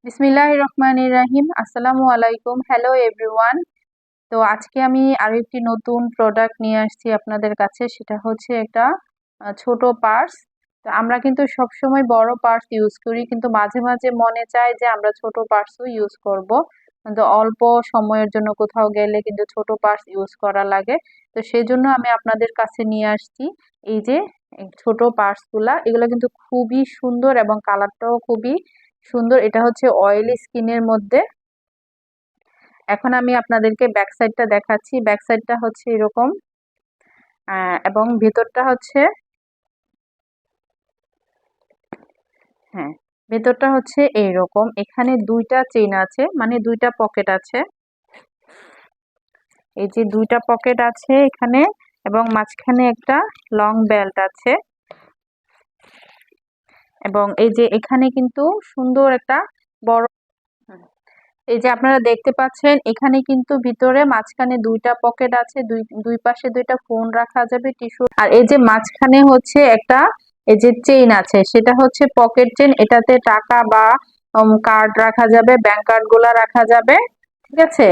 বিসমিল্লাহির রহমানির রহিম। আসসালামু আলাইকুম। Hello everyone. তো আজকে আমি আরো একটি নতুন প্রোডাক্ট নিয়ে আসছি আপনাদের কাছে। সেটা হচ্ছে একটা ছোট পার্স। তো আমরা কিন্তু সবসময় বড় পার্স ইউজ করি, কিন্তু মাঝে মাঝে মনে চায় যে আমরা ছোট পার্সও ইউজ করব। কিন্তু অল্প সময়ের জন্য কোথাও গেলে কিন্তু ছোট পার্স ইউজ করা লাগে। তো সেই জন্য আমি আপনাদের কাছে নিয়ে আসছি এই যে এই ছোট পার্সগুলা। এগুলো কিন্তু খুবই সুন্দর এবং কালারটাও খুবই সুন্দর। এটা হচ্ছে অয়েলি স্কিনের মধ্যে। এখন আমি আপনাদেরকে ব্যাক সাইডটা দেখাচ্ছি। ব্যাক সাইডটা হচ্ছে এরকম, এবং ভেতরটা হচ্ছে, হ্যাঁ, ভেতরটা হচ্ছে এইরকম। এখানে দুইটা চেইন আছে, মানে দুইটা পকেট আছে। এই যে দুইটা পকেট আছে এখানে, এবং মাঝখানে একটা লং বেল্ট আছে। এবং এই যে এখানে কিন্তু সুন্দর একটা বড়, এই যে আপনারা দেখতে পাচ্ছেন এখানে কিন্তু ভিতরে মাঝখানে দুইটা পকেট আছে, দুই দুই পাশে দুইটা ফোন রাখা যাবে, টিস্যু। আর এই যে মাঝখানে হচ্ছে একটা, এই যে চেইন আছে, সেটা হচ্ছে পকেট চেইন। এটাতে টাকা বা কার্ড রাখা যাবে, ব্যাংক কার্ড গুলা রাখা যাবে। ঠিক আছে।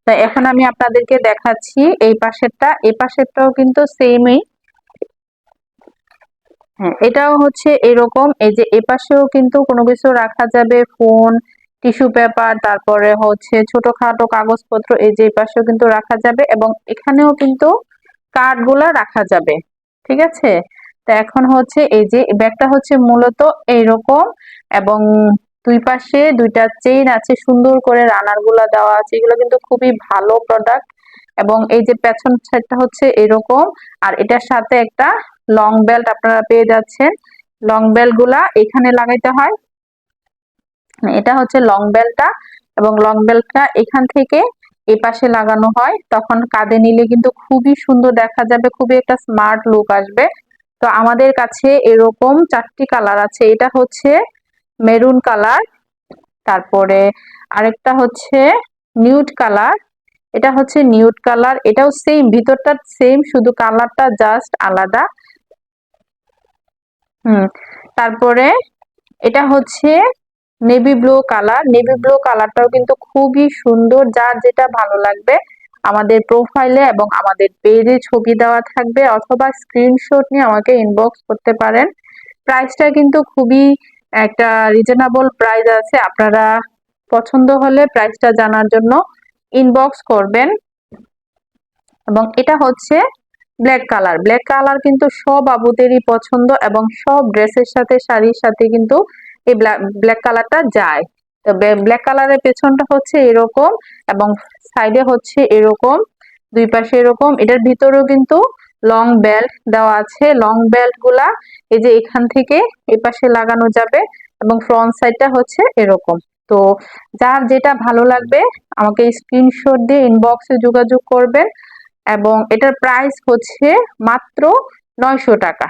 তা এখন আমি আপনাদেরকে দেখাচ্ছি এই পাশেরটা। এই পাশেরটাও কিন্তু সেমই। হ্যাঁ, এটাও হচ্ছে এরকম। এই যে এপাশেও কিন্তু কোনো কিছু রাখা যাবে, ফোন, টিস্যু পেপার, তারপরে হচ্ছে ছোটখাটো কাগজপত্র। এই যে এপাশেও কিন্তু রাখা যাবে, এবং এখানেও কিন্তু কার্ড গুলা রাখা যাবে। ঠিক আছে। তো এখন হচ্ছে এই যে ব্যাগটা হচ্ছে মূলত এইরকম, এবং দুই পাশে দুইটা চেইন আছে, সুন্দর করে রানার গুলা দেওয়া আছে। এগুলো কিন্তু খুবই ভালো প্রোডাক্ট। এবং এই যে পেছন সাইডটা হচ্ছে এরকম। আর এটার সাথে একটা লং বেল্ট আপনারা পেয়ে যাচ্ছেন। লং বেল্ট গুলা এখানে লাগাইতে হয়। এটা হচ্ছে লং বেল্টটা, এবং লং বেল্টটা এখান থেকে এই পাশে লাগানো হয়। তখন কাঁধে নিলে কিন্তু খুবই সুন্দর দেখা যাবে, খুবই একটা স্মার্ট লুক আসবে। তো আমাদের কাছে এরকম চারটি কালার আছে। এটা হচ্ছে মেরুন কালার, তারপরে আরেকটা হচ্ছে নিউড কালার, এটা হচ্ছে নিউড কালার। এটাও সেম, ভিতরটা সেম, শুধু কালারটা জাস্ট আলাদা। হুম। তারপরে এটা হচ্ছে navy blue colour. Navy blue কালারটাও কিন্তু খুবই সুন্দর। যার যেটা ভালো লাগবে আমাদের প্রোফাইলে এবং আমাদের পেজে ছবি দেওয়া থাকবে, অথবা স্ক্রিনশট নিয়ে আমাকে ইনবক্স করতে পারেন। প্রাইসটা কিন্তু খুবই একটা রিজনেবল প্রাইস আছে। আপনারা পছন্দ হলে প্রাইসটা জানার জন্য ইনবক্স করবেন। এবং এটা হচ্ছে ব্ল্যাক কালার। ব্ল্যাক কালার কিন্তু সব আপুদেরই পছন্দ, এবং সব ড্রেসের সাথে, শাড়ির সাথে কিন্তু এই ব্ল্যাক কালারটা যায়। তো ব্ল্যাক কালারের পেছনটা হচ্ছে এরকম, এবং সাইডে হচ্ছে এরকম, দুই পাশে এরকম। এটার ভিতরেও কিন্তু লং বেল্ট দেওয়া আছে। লং বেল্ট গুলা এই যে এখান থেকে এই পাশে লাগানো যাবে, এবং ফ্রন্ট সাইডটা হচ্ছে এরকম। তো যার যেটা ভালো লাগবে আমাকে স্ক্রিনশট দিয়ে ইনবক্সে যোগাযোগ করবেন। এবং এটার প্রাইস হচ্ছে মাত্র 900 টাকা।